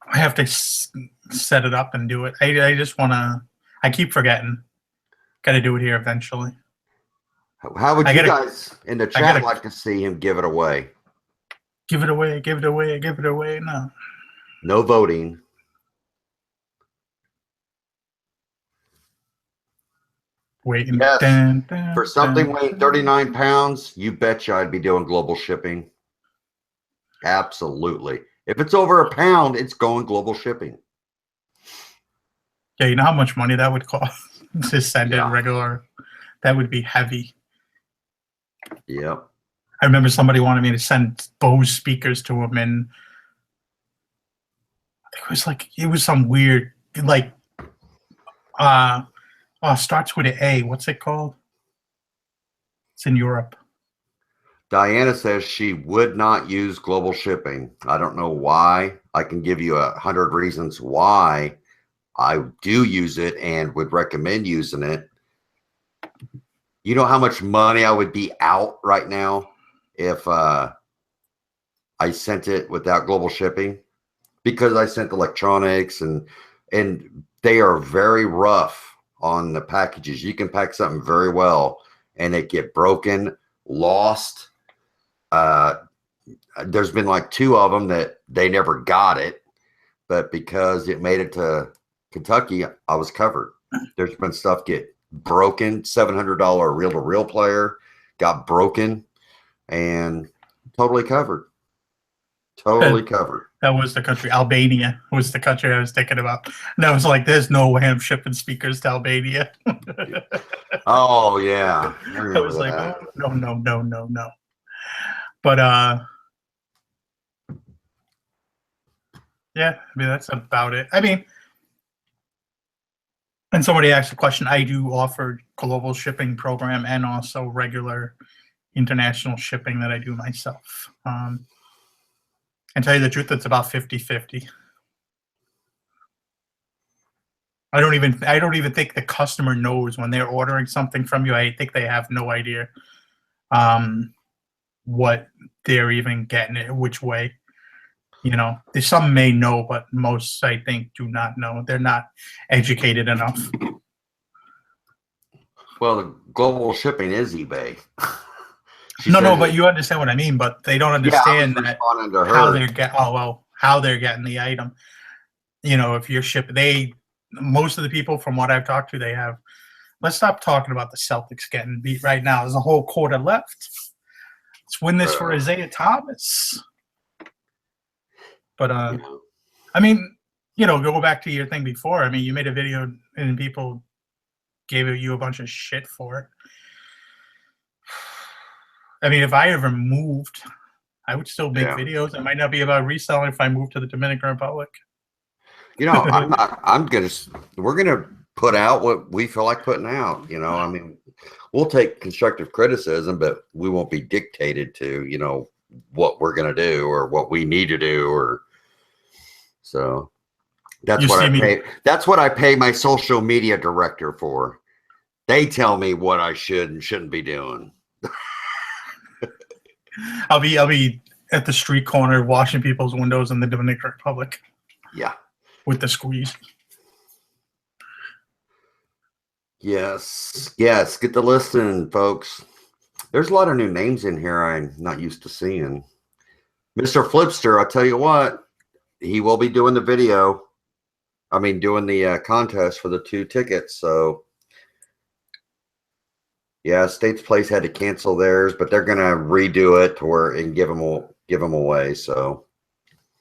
I have to set it up and do it. I just want to. I keep forgetting. Got to do it here eventually. How would you guys in the chat like to see him give it away? Give it away. Give it away. Give it away. No. No voting. Waiting. Yes. Dun, dun, For something dun, weighing 39 pounds, you betcha I'd be doing global shipping. Absolutely. If it's over a pound, it's going global shipping. Yeah, you know how much money that would cost to send it regular? That would be heavy. Yep. I remember somebody wanted me to send Bose speakers to him, and it was some weird, like, starts with an A. What's it called? It's in Europe. Diana says she would not use global shipping. I don't know why. I can give you 100 reasons why I do use it and would recommend using it. You know how much money I would be out right now if I sent it without global shipping? Because I sent electronics and they are very rough on the packages. You can pack something very well and it get broken, lost. There's been like 2 of them that they never got it, but because it made it to Kentucky, I was covered. There's been stuff get broken, $700 reel-to-reel player got broken and totally covered. Totally covered. That was the country. Albania was the country I was thinking about. And I was like, there's no way I'm shipping speakers to Albania. Oh yeah. I was like, oh, no. But yeah, I mean that's about it. I mean, and somebody asked a question. I do offer global shipping program and also regular international shipping that I do myself. And tell you the truth, it's about 50-50. I don't even think the customer knows when they're ordering something from you. I think they have no idea what they're even getting it, which way. You know, some may know, but most, I think, do not know. They're not educated enough. Well, the global shipping is eBay. No, but you understand what I mean. But they don't understand that how they're getting the item. You know, if you're shipping, most of the people from what I've talked to, they have. Let's stop talking about the Celtics getting beat right now. There's a whole quarter left. Let's win this for Isaiah Thomas. But I mean, you know, go back to your thing before. I mean, you made a video and people gave you a bunch of shit for it. I mean, if I ever moved, I would still make videos. It might not be about reselling if I moved to the Dominican Republic. You know, we're gonna put out what we feel like putting out. You know, I mean, we'll take constructive criticism, but we won't be dictated to, you know, what we're gonna do or what we need to do, or so that's what I pay. That's what I pay my social media director for. They tell me what I should and shouldn't be doing. I'll be at the street corner washing people's windows in the Dominican Republic. Yeah. With the squeeze. Yes. Get the listing, folks. There's a lot of new names in here I'm not used to seeing. Mr. Flipster, I'll tell you what, he will be doing the video. I mean, doing the contest for the 2 tickets. So, yeah, State's Place had to cancel theirs, but they're gonna redo it to where and give them away. So,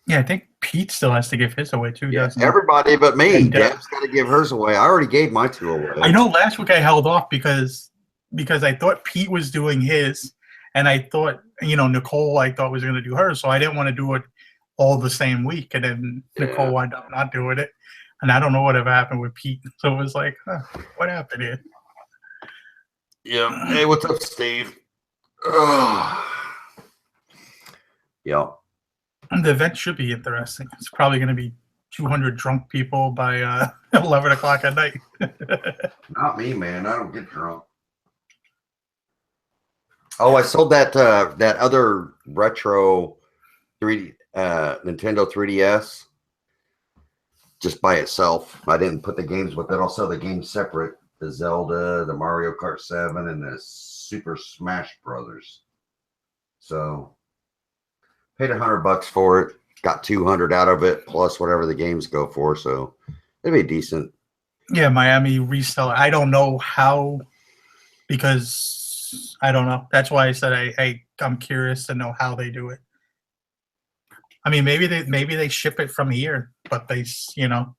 yeah, I think Pete still has to give his away too. Yeah, doesn't everybody but me. Deb's got to give hers away. I already gave my 2 away. I know. Last week I held off because I thought Pete was doing his, and I thought, you know, Nicole I thought was going to do hers, so I didn't want to do it all the same week, and then Nicole wound up not doing it, and I don't know whatever happened with Pete. So it was like, what happened here? Yeah. Hey, what's up, Steve? Yeah. The event should be interesting. It's probably going to be 200 drunk people by 11 o'clock at night. Not me, man. I don't get drunk. Oh, I sold that that other retro 3D Nintendo 3DS just by itself. I didn't put the games with it. I'll sell the games separate. The Zelda, the Mario Kart 7, and the Super Smash Brothers. So paid $100 for it. Got 200 out of it, plus whatever the games go for. So it'd be decent. Yeah, Miami reseller. I don't know how, because I don't know. That's why I said I'm curious to know how they do it. I mean, maybe they ship it from here, but they, you know,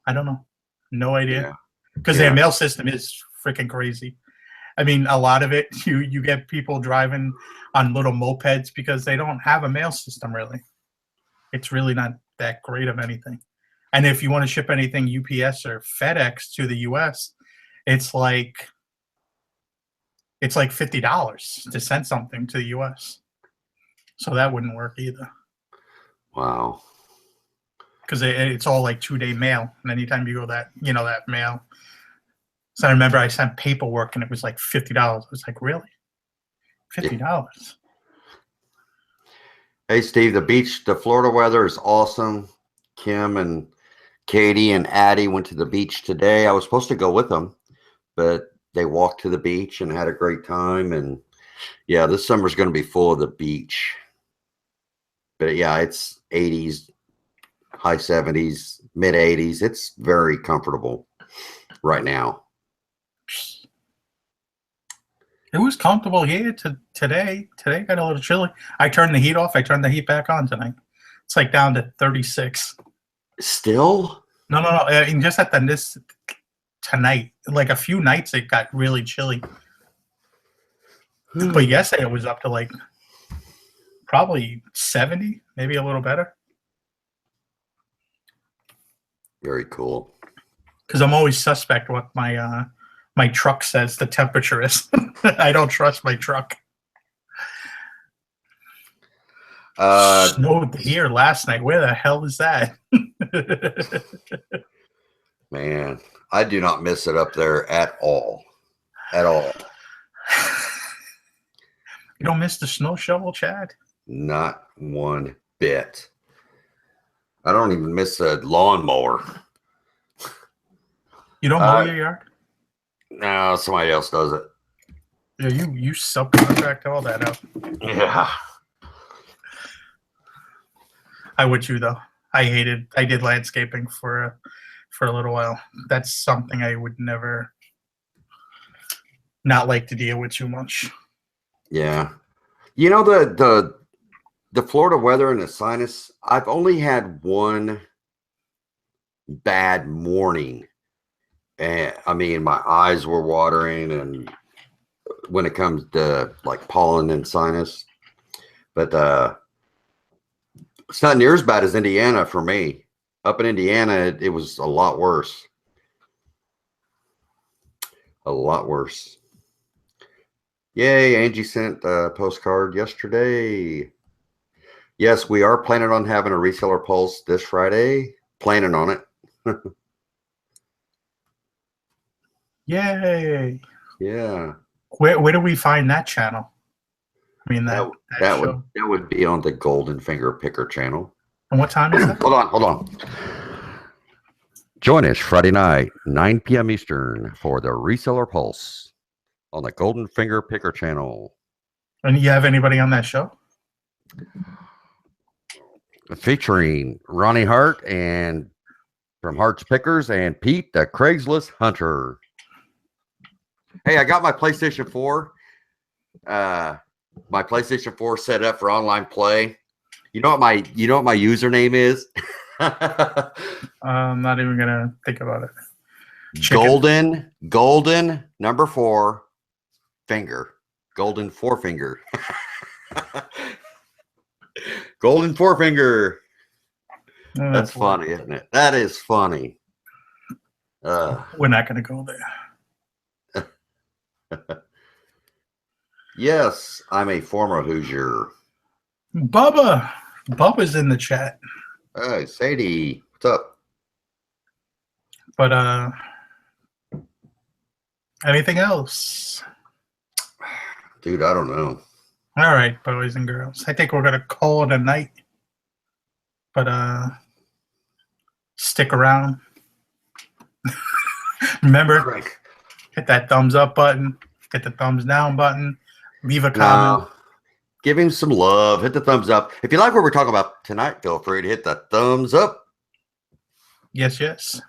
I don't know. No idea. Because their mail system is freaking crazy. I mean, a lot of it, you get people driving on little mopeds because they don't have a mail system, really. It's really not that great of anything. And if you want to ship anything UPS or FedEx to the US, it's like $50 to send something to the US. So that wouldn't work either. Wow. because it's all like 2-day mail, and anytime you go that mail. So I remember I sent paperwork and it was like $50. I was like, really? $50? Hey, Steve, the Florida weather is awesome. Kim and Katie and Addie went to the beach today. I was supposed to go with them, but they walked to the beach and had a great time. And yeah, this summer's going to be full of the beach. But yeah, it's 80s, high 70s, mid 80s. It's very comfortable right now. It was comfortable here today. Today got a little chilly. I turned the heat off. I turned the heat back on tonight. It's like down to 36. Still? No. I mean, just at this tonight, like a few nights, it got really chilly. But yesterday it was up to like probably 70, maybe a little better. Very cool. Because I'm always suspect what my truck says the temperature is. I don't trust my truck. Snowed here last night. Where the hell is that? Man, I do not miss it up there at all. At all. You don't miss the snow shovel, Chad? Not one bit. I don't even miss a lawnmower. You don't mow your yard? No, somebody else does it. Yeah, you subcontract all that out. Yeah. I would too, though. I did landscaping for a little while. That's something I would never not like to deal with too much. Yeah. You know, the Florida weather and the sinus, I've only had one bad morning. And I mean, my eyes were watering, and when it comes to like pollen and sinus, but it's not near as bad as Indiana for me. Up in Indiana, it was a lot worse. A lot worse. Yay, Angie sent a postcard yesterday. Yes, we are planning on having a reseller pulse this Friday. Planning on it. Yay. Yeah. Where do we find that channel? I mean, that would be on the Golden Finger Picker channel. And what time is that? Hold on. Join us Friday night, 9 p.m. Eastern, for the Reseller Pulse on the Golden Finger Picker channel. And you have anybody on that show? Featuring Ronnie Hart and from Hart's Pickers and Pete, the Craigslist Hunter. Hey, I got my PlayStation 4. My PlayStation 4 set up for online play. You know what my username is? I'm not even gonna think about it. Golden number 4 finger. Golden forefinger. Golden forefinger. Oh, That's funny, isn't it? That is funny. We're not gonna go there. Yes, I'm a former Hoosier. Bubba's in the chat. Hey, Sadie, what's up? But anything else? Dude, I don't know. All right, boys and girls. I think we're gonna call it a night. But stick around. Remember, hit that thumbs up button, hit the thumbs down button, leave a comment. Give him some love. Hit the thumbs up. If you like what we're talking about tonight, feel free to hit the thumbs up. Yes.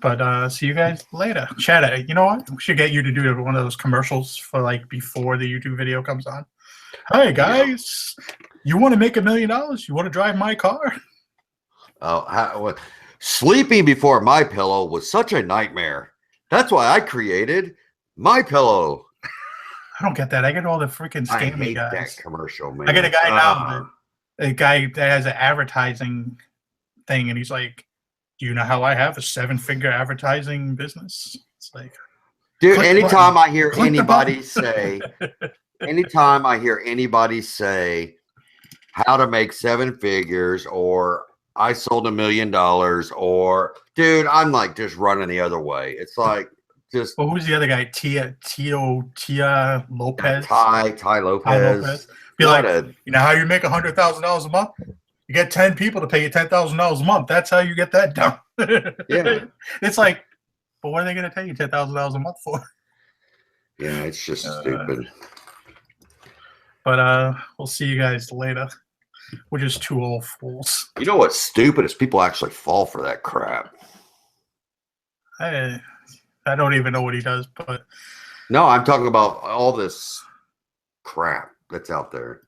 But see you guys later. Chad, you know what? We should get you to do one of those commercials for like before the YouTube video comes on. Hi guys, you want to make $1 million? You want to drive my car? Oh, sleeping before My Pillow was such a nightmare. That's why I created My Pillow. I don't get that. I get all the freaking scammy I hate guys. that commercial, man. I get a guy now, a guy that has an advertising thing, and he's like, "Do you know how I have a 7-figure advertising business?" It's like, dude. Anytime I hear anybody say, how to make 7 figures, or I sold $1 million, or dude, I'm like just running the other way. It's like just Well, who's the other guy? Tia Lopez. Ty Lopez. Ty Lopez. Be What like, you know how you make $100,000 a month? You get 10 people to pay you $10,000 a month. That's how you get that done. Yeah. It's like, but what are they going to pay you $10,000 a month for? Yeah, it's just stupid. But we'll see you guys later. We're just two old fools. You know what's stupid is people actually fall for that crap. I don't even know what he does, but No, I'm talking about all this crap that's out there.